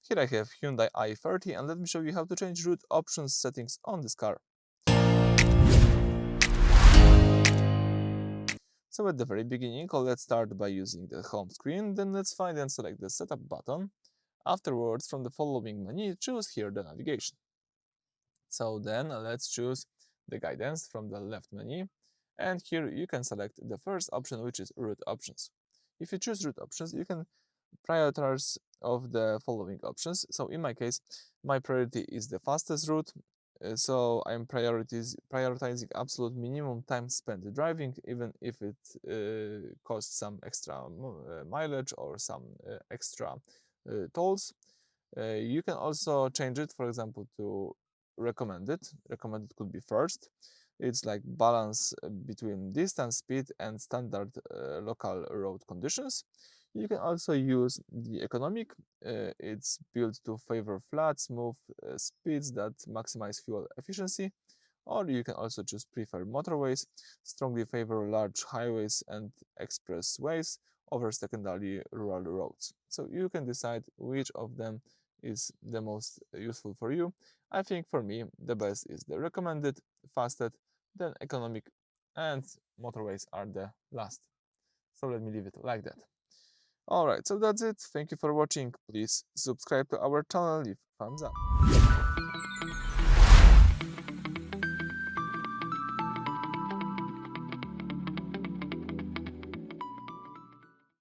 Here I have Hyundai i30 and let me show you how to change route options settings on this car. So at the very beginning, let's start by using the home screen, then let's find and select the setup button. Afterwards, from the following menu, choose here the navigation. So then let's choose the guidance from the left menu, and here you can select the first option, which is route options. If you choose route options, you can prioritize of the following options. So in my case, my priority is the fastest route. So I'm prioritizing absolute minimum time spent driving, even if it costs some extra mileage or some extra tolls. You can also change it, for example, to recommended. Recommended could be first. It's like balance between distance, speed, and standard local road conditions. You can also use the economic. It's built to favor flat, smooth speeds that maximize fuel efficiency. Or you can also choose prefer motorways, strongly favor large highways and expressways over secondary rural roads. So you can decide which of them is the most useful for you. I think for me, the best is the recommended, fastest, then economic, and motorways are the last. So let me leave it like that. Alright, so that's it. Thank you for watching. Please subscribe to our channel, leave thumbs up.